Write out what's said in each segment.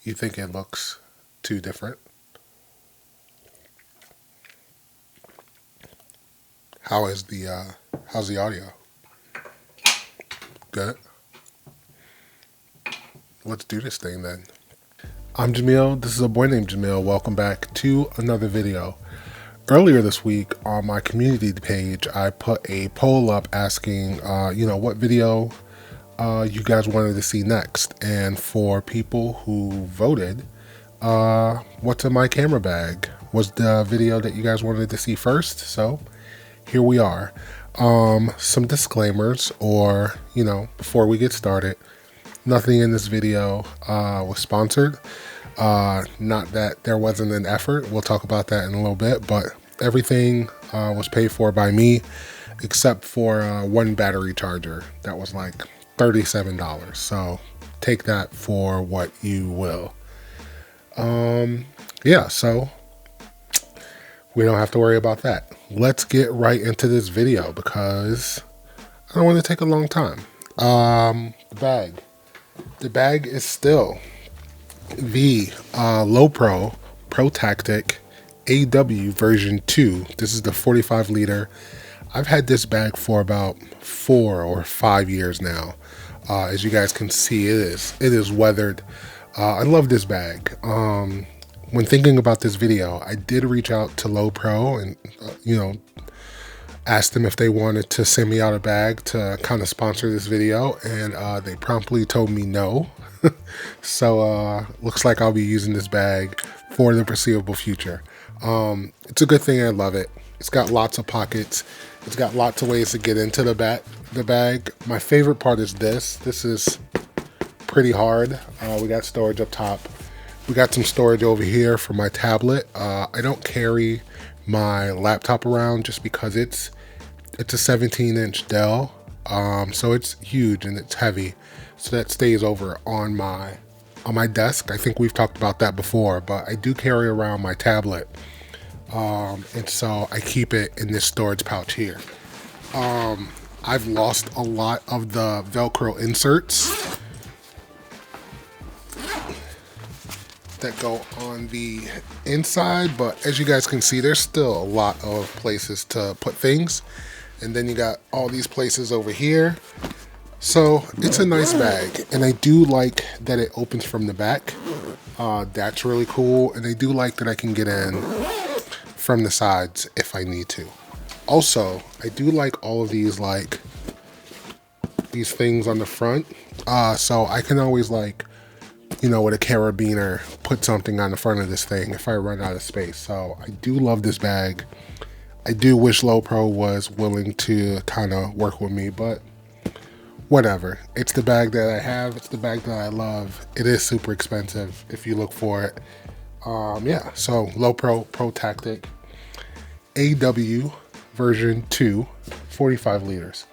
You think it looks too different? How is how's the audio? Good. Let's do this thing then. I'm Jamil. This is a boy named Jamil. Welcome back to another video. Earlier this week on my community page, I put a poll up asking, what video you guys wanted to see next. And for people who voted, what's in my camera bag was the video that you guys wanted to see first. So here we are. Some disclaimers, or, before we get started, nothing in this video was sponsored. Not that there wasn't an effort. We'll talk about that in a little bit, but everything was paid for by me, except for one battery charger that was like $37. So take that for what you will. So we don't have to worry about that. Let's get right into this video because I don't want to take a long time. The bag is still the Lowepro Protatic AW version 2. This is the 45 liter. I've had this bag for about 4 or 5 years now. As you guys can see, it is weathered. I love this bag. When thinking about this video, I did reach out to Lowepro and asked them if they wanted to send me out a bag to kind of sponsor this video, and they promptly told me no. So looks like I'll be using this bag for the foreseeable future. It's a good thing. I love it. It's got lots of pockets. It's got lots of ways to get into the bag. My favorite part is this. This is pretty hard. We got storage up top. We got some storage over here for my tablet. I don't carry my laptop around just because it's a 17-inch Dell, so it's huge and it's heavy, so that stays over on my desk. I think we've talked about that before, but I do carry around my tablet, and so I keep it in this storage pouch here. I've lost a lot of the Velcro inserts that go on the inside, but as you guys can see, there's still a lot of places to put things, and then you got all these places over here. So it's a nice bag, and I do like that it opens from the back. That's really cool, and I do like that I can get in from the sides if I need to. Also, I do like all of these, like these things on the front, so I can always, like, with a carabiner, put something on the front of this thing if I run out of space. So I do love this bag. I do wish Lowepro was willing to kind of work with me, but whatever. It's the bag that I have. It's the bag that I love. It is super expensive if you look for it. So Lowepro Protatic AW version 2, 45 liters.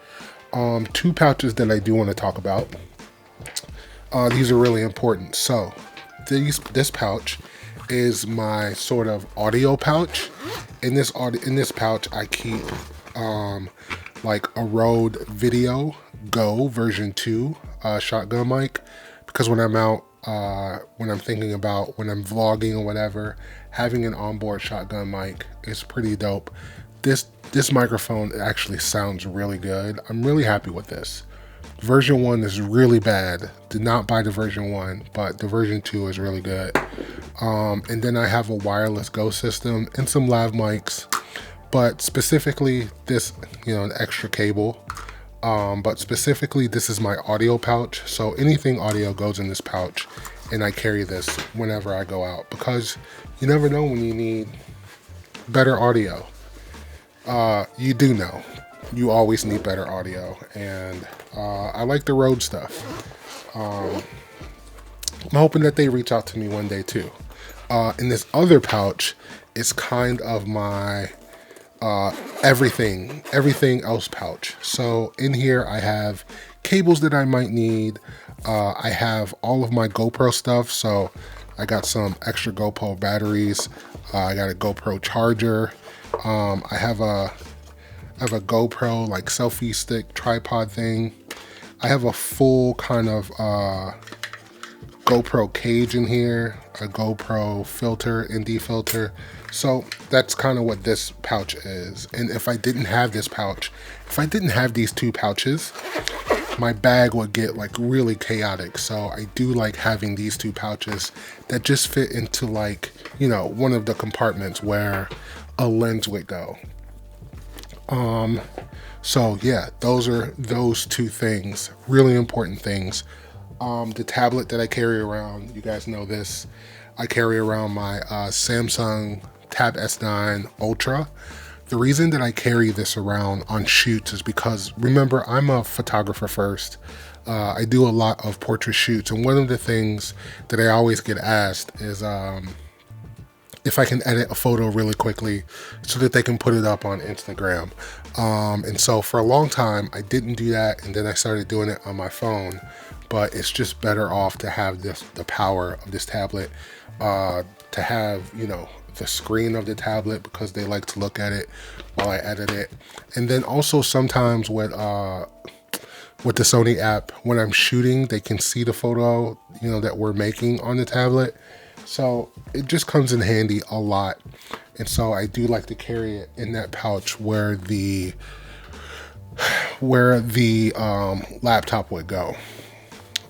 Two pouches that I do want to talk about. These are really important. So this pouch is my sort of audio pouch. In this pouch, I keep like a Rode Video Go version 2 shotgun mic, because when I'm out, when I'm vlogging or whatever, having an onboard shotgun mic is pretty dope. This microphone actually sounds really good. I'm really happy with this. Version 1 is really bad. Did not buy the version 1, but the version 2 is really good. And then I have a wireless Go system and some lav mics, but specifically this, an extra cable. But specifically this is my audio pouch. So anything audio goes in this pouch, and I carry this whenever I go out, because you never know when you need better audio. You do know. You always need better audio, and I like the Rode stuff. I'm hoping that they reach out to me one day too. In this other pouch, it's kind of my everything else pouch. So in here I have cables that I might need. I have all of my GoPro stuff. So I got some extra GoPro batteries. I got a GoPro charger. I have a GoPro like selfie stick tripod thing. I have a full kind of GoPro cage in here, a GoPro filter, ND filter. So that's kind of what this pouch is. And if I didn't have this pouch, if I didn't have these two pouches, my bag would get like really chaotic. So I do like having these two pouches that just fit into like, you know, one of the compartments where a lens would go. So yeah, those are those two things, really important things. The tablet that I carry around, you guys know this, I carry around my Samsung Tab S9 Ultra. The reason that I carry this around on shoots is because, remember, I'm a photographer first. I do a lot of portrait shoots, and one of the things that I always get asked is if I can edit a photo really quickly so that they can put it up on Instagram. And so for a long time, I didn't do that, and then I started doing it on my phone. But it's just better off to have the power of this tablet, to have, you know, the screen of the tablet, because they like to look at it while I edit it. And then also sometimes with the Sony app, when I'm shooting, they can see the photo, you know, that we're making on the tablet. So it just comes in handy a lot. And so I do like to carry it in that pouch where the laptop would go.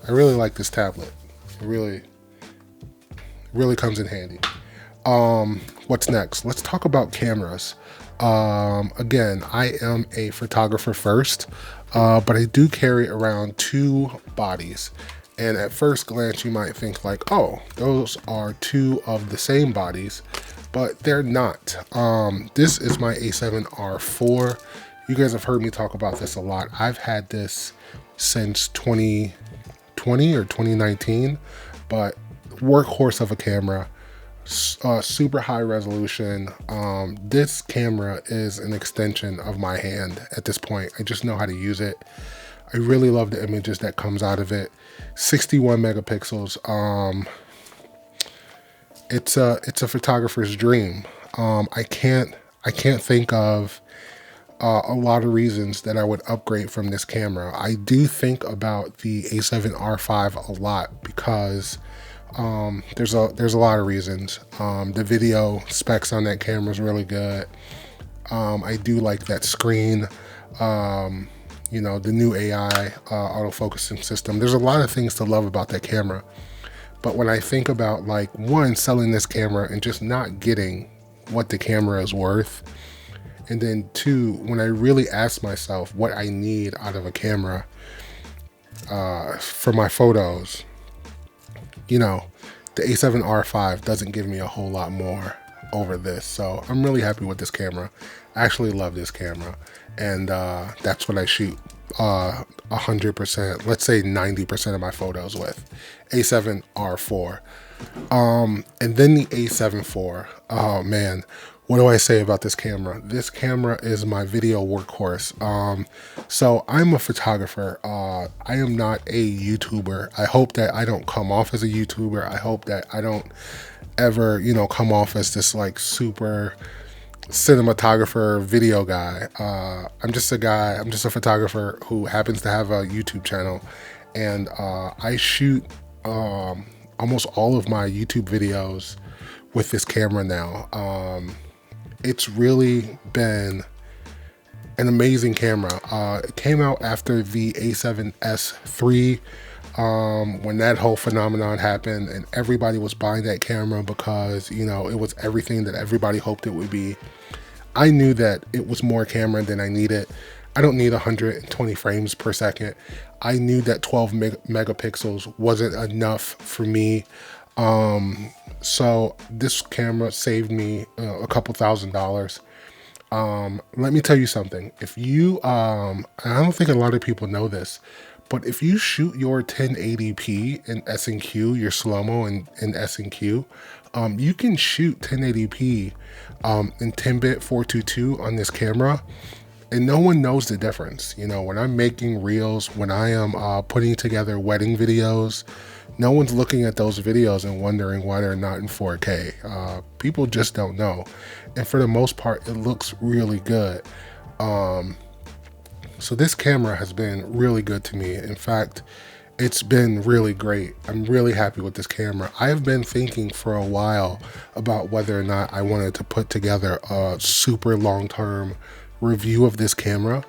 I really like this tablet. It really comes in handy. What's next? Let's talk about cameras. Again, I am a photographer first, but I do carry around two bodies. And at first glance, you might think like, oh, those are two of the same bodies, but they're not. This is my A7R4. You guys have heard me talk about this a lot. I've had this since 2020 or 2019, but workhorse of a camera, super high resolution. This camera is an extension of my hand at this point. I just know how to use it. I really love the images that comes out of it. 61 megapixels. It's a photographer's dream. I can't think of a lot of reasons that I would upgrade from this camera. I do think about the A7R5 a lot because there's a lot of reasons. The video specs on that camera is really good. I do like that screen. You know, the new AI autofocusing system. There's a lot of things to love about that camera. But when I think about, like, one, selling this camera and just not getting what the camera is worth, and then two, when I really ask myself what I need out of a camera for my photos, you know, the A7R5 doesn't give me a whole lot more over this. So I'm really happy with this camera. I actually love this camera. And that's what I shoot 100%, let's say 90% of my photos with. A7R4. And then the A7 IV. Oh man, what do I say about this camera? This camera is my video workhorse. So I'm a photographer. I am not a YouTuber. I hope that I don't come off as a YouTuber. I hope that I don't ever, you know, come off as this like super cinematographer video guy. I'm just a photographer who happens to have a YouTube channel, and I shoot almost all of my YouTube videos with this camera now. It's really been an amazing camera. It came out after the A7S III, when that whole phenomenon happened and everybody was buying that camera because, you know, it was everything that everybody hoped it would be. I knew that it was more camera than I needed. I don't need 120 frames per second. I knew that 12 megapixels wasn't enough for me. So this camera saved me a couple $1,000s. Let me tell you something. If you, I don't think a lot of people know this, but if you shoot your 1080p in S&Q, your slow-mo in S&Q, you can shoot 1080p in 10-bit 422 on this camera, and no one knows the difference. You know, when I'm making reels, when I am putting together wedding videos, no one's looking at those videos and wondering why they're not in 4K. People just don't know. And for the most part, it looks really good. So this camera has been really good to me. In fact, It's been really great. I'm really happy with this camera. I have been thinking for a while about whether or not I wanted to put together a super long-term review of this camera.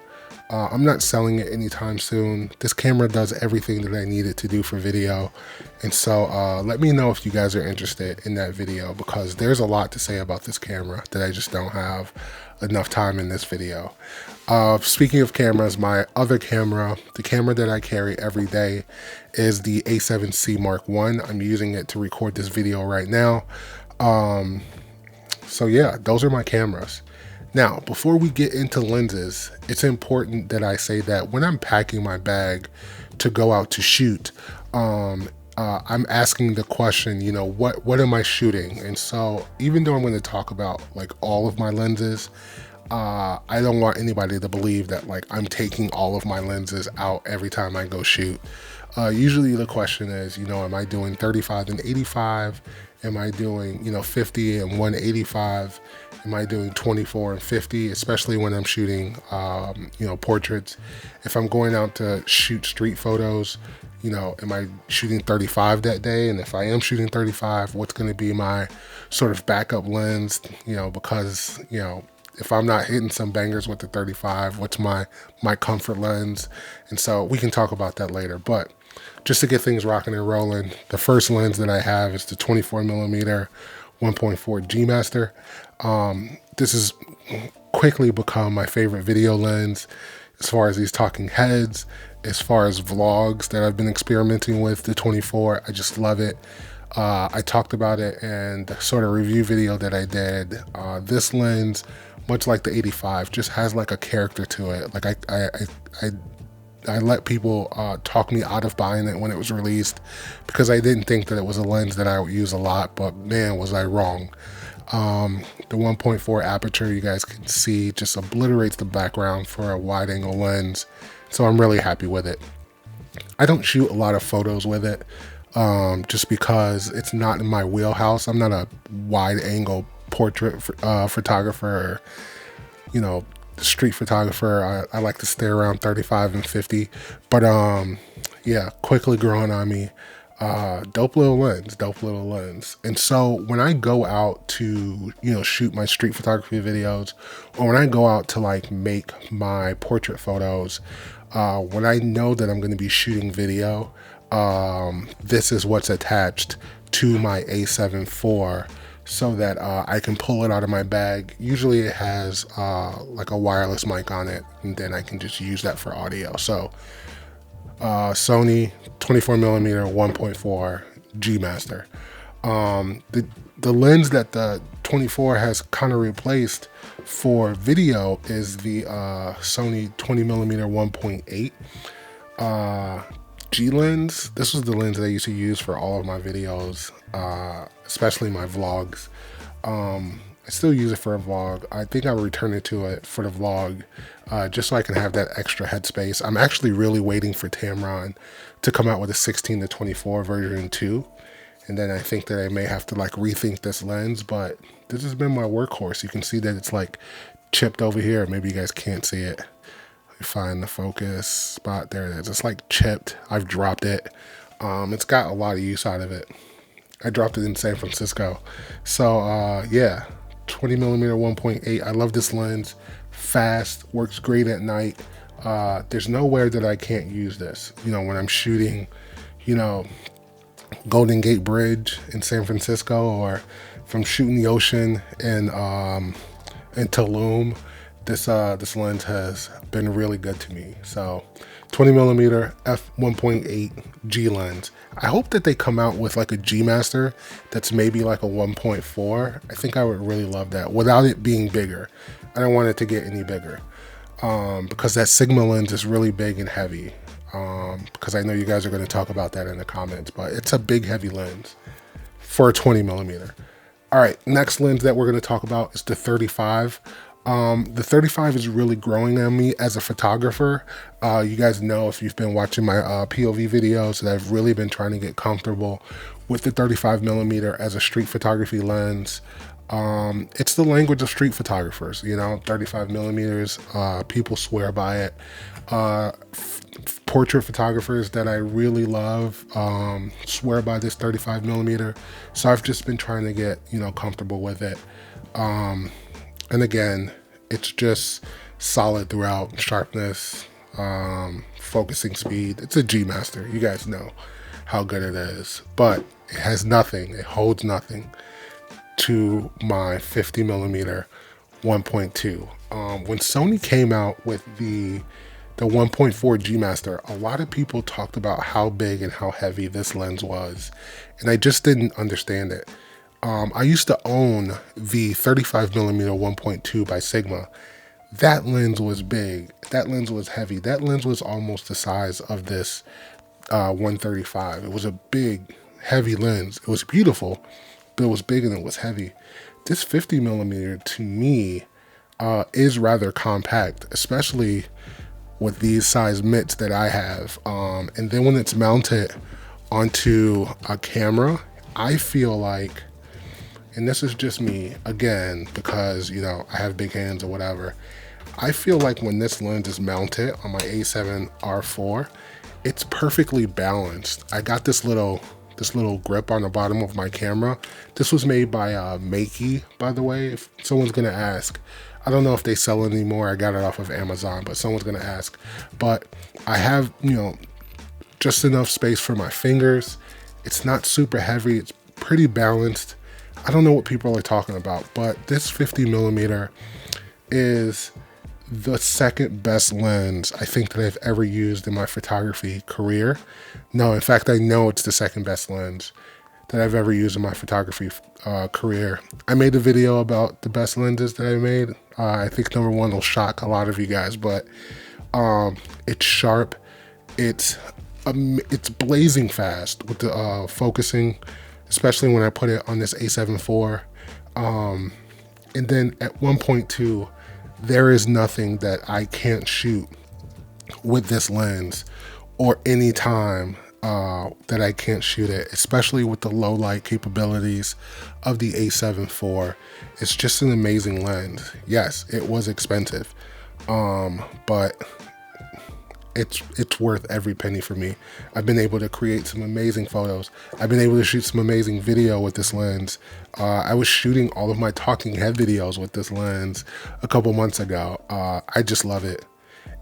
I'm not selling it anytime soon. This camera does everything that I need it to do for video. And so let me know if you guys are interested in that video, because there's a lot to say about this camera that I just don't have enough time in this video. Speaking of cameras, my other camera, the camera that I carry every day, is the A7C Mark I. I'm using it to record this video right now. So yeah, those are my cameras. Now, before we get into lenses, it's important that I say that when I'm packing my bag to go out to shoot, I'm asking the question, you know, what am I shooting? And so even though I'm going to talk about like all of my lenses, I don't want anybody to believe that like I'm taking all of my lenses out every time I go shoot. Usually the question is, you know, am I doing 35 and 85? Am I doing, you know, 50 and 185? Am I doing 24 and 50, especially when I'm shooting, you know, portraits? If I'm going out to shoot street photos, you know, am I shooting 35 that day? And if I am shooting 35, what's going to be my sort of backup lens? You know, because, you know, if I'm not hitting some bangers with the 35, what's my comfort lens? And so we can talk about that later. But just to get things rocking and rolling, the first lens that I have is the 24mm 1.4 G Master. This has quickly become my favorite video lens as far as these talking heads, as far as vlogs that I've been experimenting with the 24. I just love it. I talked about it in the sort of review video that I did. This lens, much like the 85, just has like a character to it. Like I let people talk me out of buying it when it was released because I didn't think that it was a lens that I would use a lot, but man, was I wrong. The 1.4 Aputure, you guys can see, just obliterates the background for a wide angle lens. So I'm really happy with it. I don't shoot a lot of photos with it just because it's not in my wheelhouse. I'm not a wide angle portrait photographer, or, you know, street photographer. I like to stay around 35 and 50, but yeah, quickly growing on me. Dope little lens. And so when I go out to, you know, shoot my street photography videos, or when I go out to like make my portrait photos, when I know that I'm going to be shooting video, this is what's attached to my A7 IV, so that I can pull it out of my bag. Usually it has like a wireless mic on it, and then I can just use that for audio. So Sony 24mm 1.4 G Master. The lens that the 24 has kind of replaced for video is the Sony 20mm 1.8 G lens. This was the lens that I used to use for all of my videos, especially my vlogs. I still use it for a vlog. I think I'll return it to it for the vlog, just so I can have that extra headspace. I'm actually really waiting for Tamron to come out with a 16-24 version 2. And then I think that I may have to like rethink this lens, but this has been my workhorse. You can see that it's like chipped over here. Maybe you guys can't see it. Find the focus spot. There it is. It's like chipped. I've dropped it. It's got a lot of use out of it. I dropped it in San Francisco. So yeah, 20mm 1.8. I love this lens. Fast, works great at night. There's nowhere that I can't use this. You know, when I'm shooting, you know, Golden Gate Bridge in San Francisco, or from shooting the ocean in Tulum, this lens has been really good to me. So 20mm f1.8 G lens. I hope that they come out with like a G Master that's maybe like a 1.4. I think I would really love that without it being bigger. I don't want it to get any bigger because that Sigma lens is really big and heavy. Because I know you guys are going to talk about that in the comments, but it's a big heavy lens for a 20mm. All right, next lens that we're going to talk about is the 35. The 35 is really growing on me as a photographer. You guys know, if you've been watching my POV videos, that I've really been trying to get comfortable with the 35mm as a street photography lens. It's the language of street photographers, you know, 35 millimeters. People swear by it. Portrait photographers that I really love swear by this 35 millimeter. So I've just been trying to get, you know, comfortable with it. And again, it's just solid throughout. Sharpness, focusing speed. It's a G Master. You guys know how good it is, but it has nothing. It holds nothing to my 50 millimeter 1.2. When Sony came out with the 1.4 G Master, a lot of people talked about how big and how heavy this lens was, and I just didn't understand it. I used to own the 35 millimeter 1.2 by Sigma. That lens was big. That lens was heavy. That lens was almost the size of this 135. It was a big, heavy lens. It was beautiful, but it was big and it was heavy. This 50 millimeter to me is rather compact, especially with these size mitts that I have. And then when it's mounted onto a camera, I feel like, and this is just me again, because, you know, I have big hands or whatever, I feel like when this lens is mounted on my A7 R4, it's perfectly balanced. I got this little grip on the bottom of my camera. This was made by Makey, by the way. If someone's gonna ask, I don't know if they sell it anymore. I got it off of Amazon, but someone's gonna ask. But I have, you know, just enough space for my fingers. It's not super heavy. It's pretty balanced. I don't know what people are talking about, but this 50 millimeter is the second best lens I think that I've ever used in my photography career. No, in fact, I know it's the second best lens that I've ever used in my photography career. I made a video about the best lenses that I made. I think number one will shock a lot of you guys, but it's sharp. It's blazing fast with the focusing, especially when I put it on this A7 IV. And then at 1.2, there is nothing that I can't shoot with this lens, or any time that I can't shoot it, especially with the low light capabilities of the A7 IV. It's just an amazing lens. Yes, it was expensive, but it's worth every penny for me. I've been able to create some amazing photos. I've been able to shoot some amazing video with this lens. I was shooting all of my talking head videos with this lens a couple months ago. I just love it.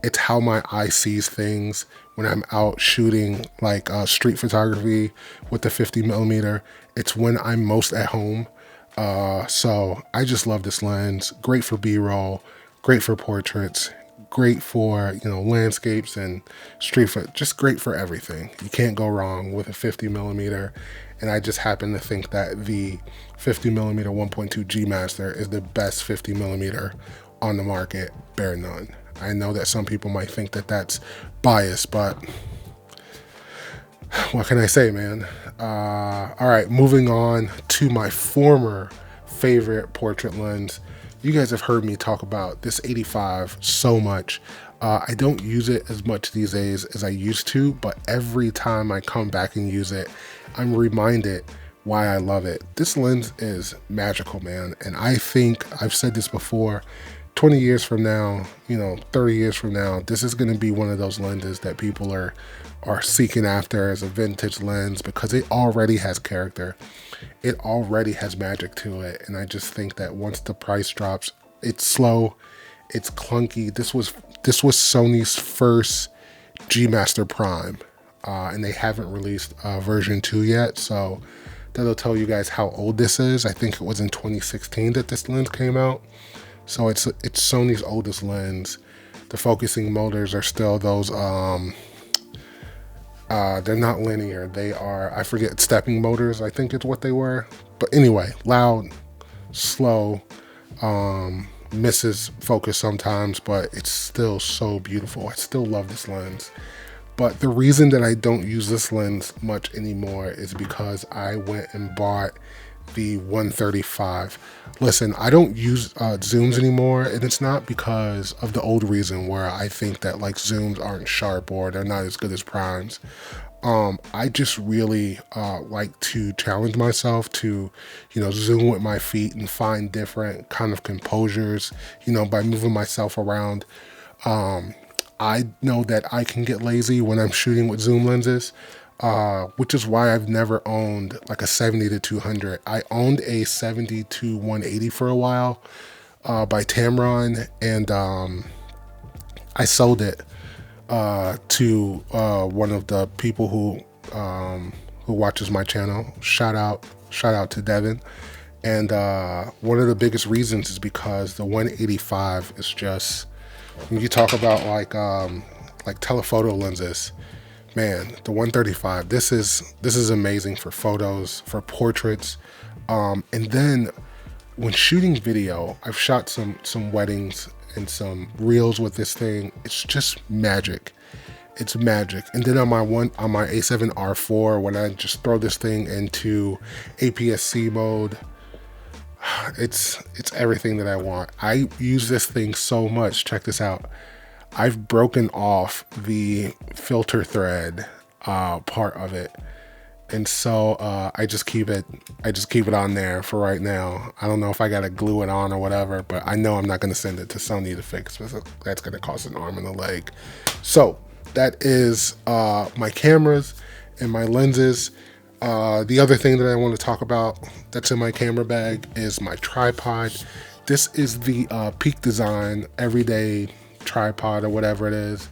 It's how my eye sees things when I'm out shooting like street photography with the 50 millimeter. It's when I'm most at home. So I just love this lens. Great for B-roll, great for portraits, great for, you know, landscapes and street foot, just great for everything. You can't go wrong with a 50 millimeter. And I just happen to think that the 50 millimeter 1.2 G Master is the best 50 millimeter on the market, bar none. I know that some people might think that that's biased, but what can I say, man? All right, moving on to my former favorite portrait lens. You guys have heard me talk about this 85 so much. I don't use it as much these days as I used to, but every time I come back and use it, I'm reminded why I love it. This lens is magical, man. And I think I've said this before, 20 years from now, you know, 30 years from now, this is going to be one of those lenses that people are seeking after as a vintage lens, because it already has character. It already has magic to it. And I just think that once the price drops, it's slow, it's clunky. This was Sony's first G Master Prime, and they haven't released version 2 yet. So that'll tell you guys how old this is. I think it was in 2016 that this lens came out. So it's Sony's oldest lens. The focusing motors are still those, they're not linear. They are, I forget, stepping motors, I think it's what they were. But anyway, loud, slow, misses focus sometimes, but it's still so beautiful. I still love this lens. But the reason that I don't use this lens much anymore is because I went and bought the 135. Listen, I don't use zooms anymore, and it's not because of the old reason where I think that like zooms aren't sharp or they're not as good as primes. I just really like to challenge myself to, zoom with my feet and find different kind of composures, by moving myself around. I know that I can get lazy when I'm shooting with zoom lenses, which is why I've never owned like a 70 to 200. I owned a 70 to 180 for a while by Tamron, and I sold it to one of the people who watches my channel. Shout out to Devin. And one of the biggest reasons is because the 185 is just, when you talk about like telephoto lenses, man, the 135, this is amazing for photos, for portraits, and then when shooting video, I've shot some weddings and some reels with this thing. It's just magic. It's magic. And then on my A7R4, when I just throw this thing into APS-C mode, it's everything that I want. I use this thing so much. It this out. I've broken off the filter thread part of it. And so I just keep it on there for right now. I don't know if I gotta glue it on or whatever, but I know I'm not gonna send it to Sony to fix, because that's gonna cost an arm and a leg. So that is my cameras and my lenses. The other thing that I want to talk about that's in my camera bag is my tripod. This is the Peak Design Everyday Tripod or whatever it is.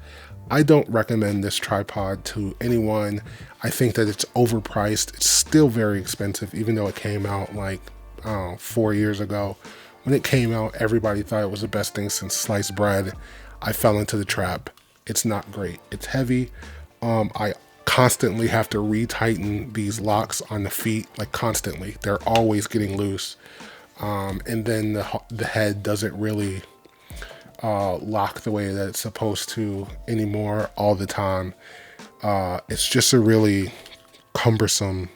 I don't recommend this tripod to anyone. I think that it's overpriced. It's still very expensive, even though it came out like 4 years ago. When it came out, everybody thought it was the best thing since sliced bread. I fell into the trap. It's not great. It's heavy. I constantly have to retighten these locks on the feet, like constantly. They're always getting loose. And then the head doesn't really lock the way that it's supposed to anymore all the time. It's just a really cumbersome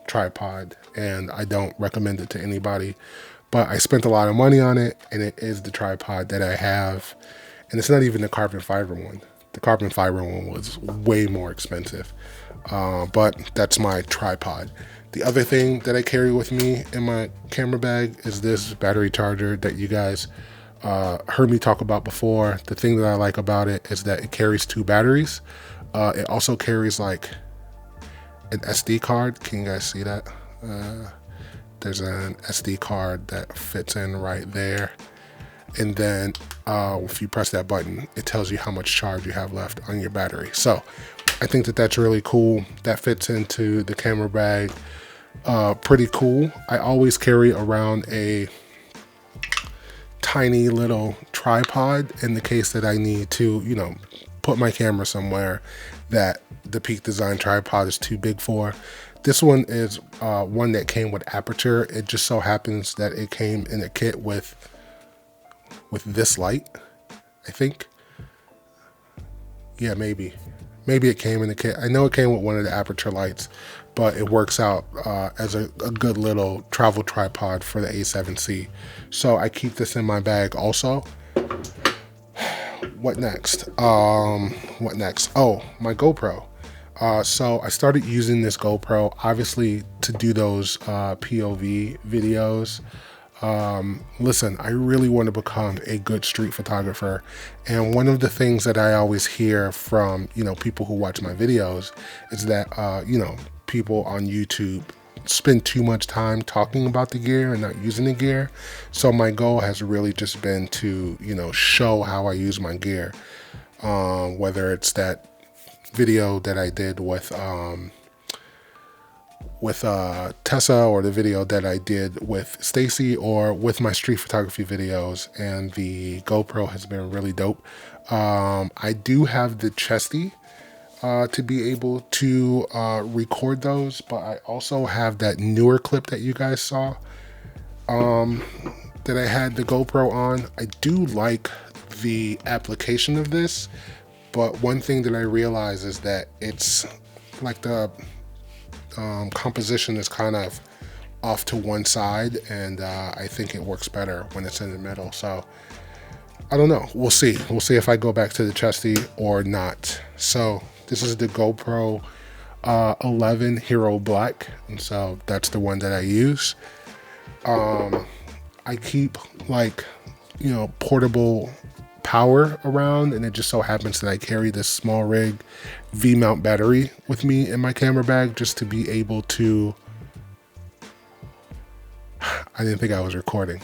tripod, and I don't recommend it to anybody. But I spent a lot of money on it, and it is the tripod that I have. And it's not even the carbon fiber one. The carbon fiber one was way more expensive. But that's my tripod. The other thing that I carry with me in my camera bag is this battery charger that you guys heard me talk about before. The thing that I like about it is that it carries 2 batteries. It also carries like an SD card. Can you guys see that? There's an SD card that fits in right there. And then if you press that button, it tells you how much charge you have left on your battery. So I think that that's really cool. That fits into the camera bag pretty cool. I always carry around a tiny little tripod in the case that I need to, put my camera somewhere that the Peak Design tripod is too big for. This one is one that came with Aputure. It just so happens that it came in a kit with this light, I think. Yeah, maybe it came in the kit. I know it came with one of the Aputure lights, but it works out as a good little travel tripod for the A7C. So I keep this in my bag also. What next? What next? Oh, my GoPro. So I started using this GoPro, obviously, to do those POV videos. Listen, I really want to become a good street photographer. And one of the things that I always hear from, people who watch my videos is that, people on YouTube spend too much time talking about the gear and not using the gear. So my goal has really just been to, show how I use my gear. Whether it's that video that I did with Tessa, or the video that I did with Stacy, or with my street photography videos. And the GoPro has been really dope. I do have the chesty to be able to record those, but I also have that newer clip that you guys saw that I had the GoPro on. I do like the application of this, but one thing that I realize is that it's like the composition is kind of off to one side, and I think it works better when it's in the middle. So I don't know. We'll see. We'll see if I go back to the chesty or not. So this is the GoPro 11 Hero Black, and so that's the one that I use. I keep like, you know, portable power around, and it just so happens that I carry this small rig V-mount battery with me in my camera bag just to be able to, I didn't think I was recording,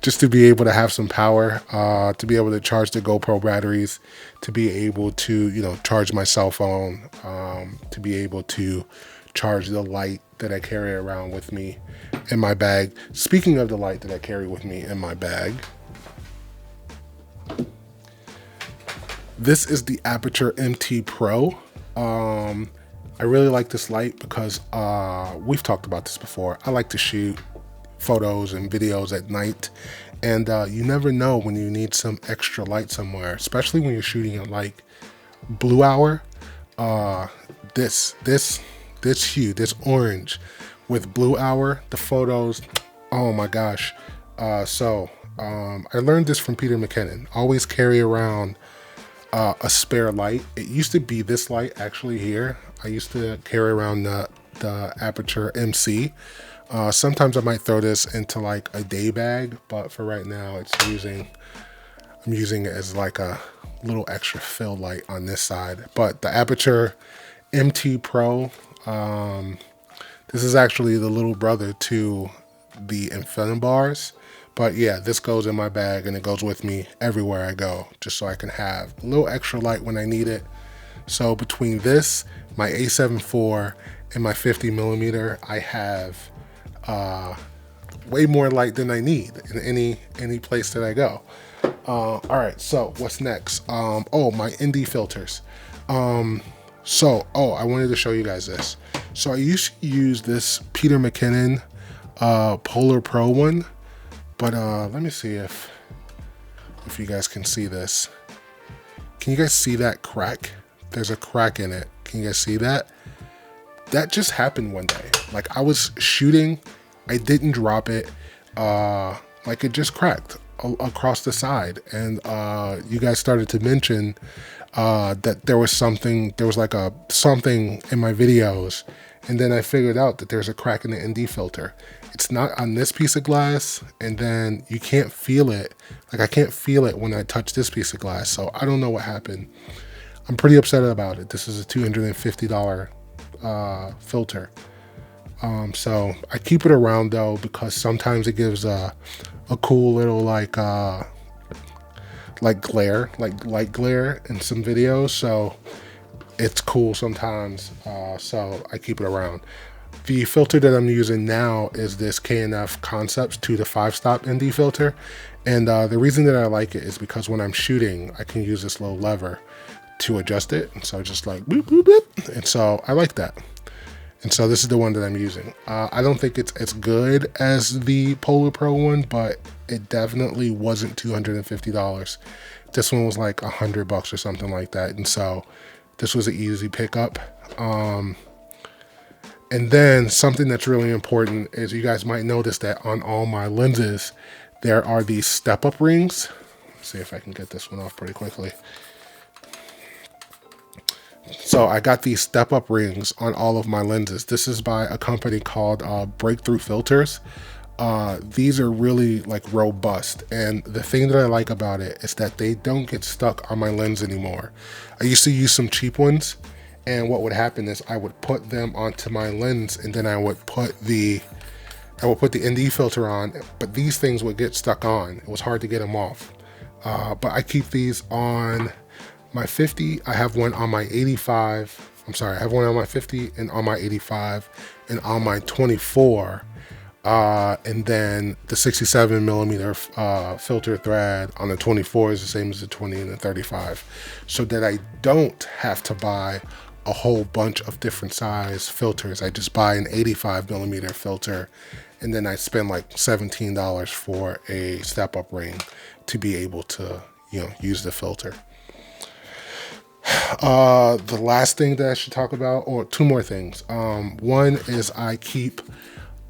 just to be able to have some power, to be able to charge the GoPro batteries, to be able to, you know, charge my cell phone, to be able to charge the light that I carry around with me in my bag. Speaking of the light that I carry with me in my bag, this is the Aputure MT Pro. I really like this light because we've talked about this before. I like to shoot photos and videos at night, and you never know when you need some extra light somewhere, especially when you're shooting at like blue hour. This hue, this orange with blue hour, the photos, oh my gosh. I learned this from Peter McKinnon. Always carry around a spare light. It used to be this light actually here. I used to carry around the Aputure MC. Sometimes I might throw this into like a day bag, but for right now I'm using it as like a little extra fill light on this side. But the Aputure MT Pro, this is actually the little brother to the Infinibars. Bars. But yeah, this goes in my bag and it goes with me everywhere I go, just so I can have a little extra light when I need it. So between this, my A7 IV, and my 50mm, I have way more light than I need in any place that I go. All right, so what's next? Oh, my ND filters. I wanted to show you guys this. So I used to use this Peter McKinnon Polar Pro one. But let me see if you guys can see this. Can you guys see that crack? There's a crack in it. Can you guys see that? That just happened one day. Like I was shooting, I didn't drop it. Like it just cracked across the side. And you guys started to mention that there was something in my videos. And then I figured out that there's a crack in the ND filter. It's not on this piece of glass, and then you can't feel it. Like I can't feel it when I touch this piece of glass, so I don't know what happened. I'm pretty upset about it. This is a $250 filter. So I keep it around though, because sometimes it gives a cool little like glare, like light glare in some videos. So it's cool sometimes, so I keep it around. The filter that I'm using now is this K&F Concepts 2 to 5 stop ND filter, and the reason that I like it is because when I'm shooting, I can use this little lever to adjust it, and so just like boop boop boop, and so I like that. And so this is the one that I'm using. I don't think it's as good as the Polar Pro one, but it definitely wasn't $250. This one was like $100 or something like that, and so this was an easy pickup. And then something that's really important is you guys might notice that on all my lenses, there are these step-up rings. Let's see if I can get this one off pretty quickly. So I got these step-up rings on all of my lenses. This is by a company called Breakthrough Filters. These are really like robust, and the thing that I like about it is that they don't get stuck on my lens anymore. I used to use some cheap ones, and what would happen is I would put them onto my lens, and then I would put the ND filter on, but these things would get stuck on. It was hard to get them off. But I keep these on my 50. I have one on my 85. I'm sorry, I have one on my 50 and on my 85 and on my 24. And then the 67mm filter thread on the 24 is the same as the 20 and the 35, so that I don't have to buy a whole bunch of different size filters. I just buy an 85mm filter, and then I spend like $17 for a step-up ring to be able to, you know, use the filter. The last thing that I should talk about, or two more things. One is I keep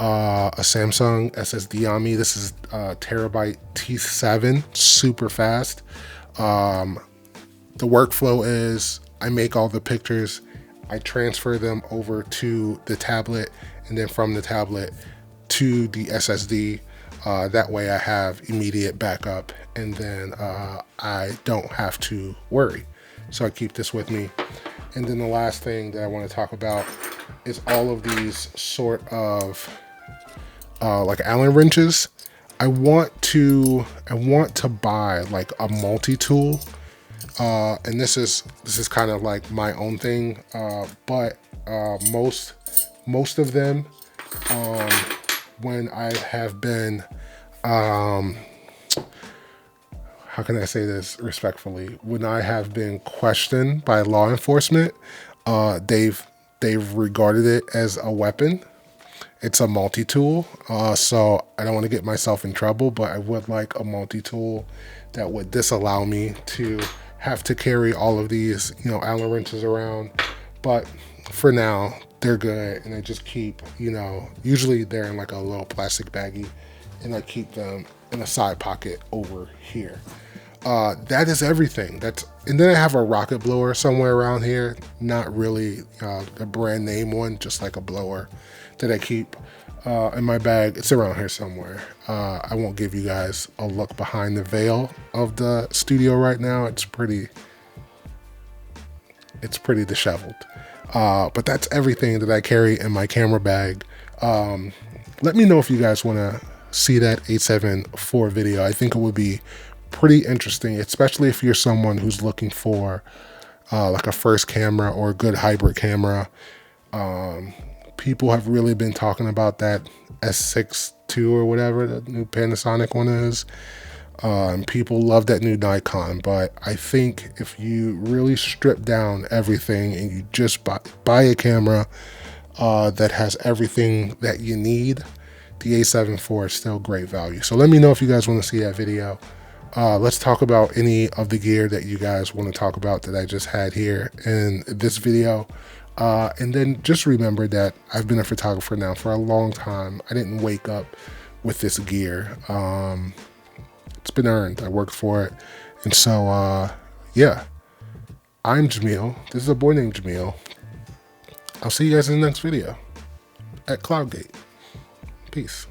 a Samsung SSD on me. This is terabyte T7, super fast. The workflow is I make all the pictures, I transfer them over to the tablet, and then from the tablet to the SSD. That way I have immediate backup, and then I don't have to worry. So I keep this with me. And then the last thing that I want to talk about is all of these sort of like Allen wrenches. I want to buy like a multi-tool. And this is kind of like my own thing, but most of them, when I have been, how can I say this respectfully? When I have been questioned by law enforcement, they've regarded it as a weapon. It's a multi-tool, so I don't want to get myself in trouble, but I would like a multi-tool that would disallow me to have to carry all of these, Allen wrenches around. But for now, they're good, and I just keep, usually they're in like a little plastic baggie, and I keep them in a side pocket over here. That is everything. And then I have a rocket blower somewhere around here, not really a brand name one, just like a blower that I keep in my bag. It's around here somewhere. I won't give you guys a look behind the veil of the studio right now. It's pretty disheveled. But that's everything that I carry in my camera bag. Let me know if you guys want to see that 8.7 IV video. I think it would be pretty interesting, especially if you're someone who's looking for like a first camera or a good hybrid camera. People have really been talking about that S6 II or whatever the new Panasonic one is. People love that new Nikon, but I think if you really strip down everything and you just buy a camera that has everything that you need, the A7 IV is still great value. So let me know if you guys want to see that video. Let's talk about any of the gear that you guys want to talk about that I just had here in this video. And then just remember that I've been a photographer now for a long time. I didn't wake up with this gear. It's been earned. I worked for it. And so, yeah, I'm Jamil. This is a boy named Jamil. I'll see you guys in the next video at Cloudgate. Peace.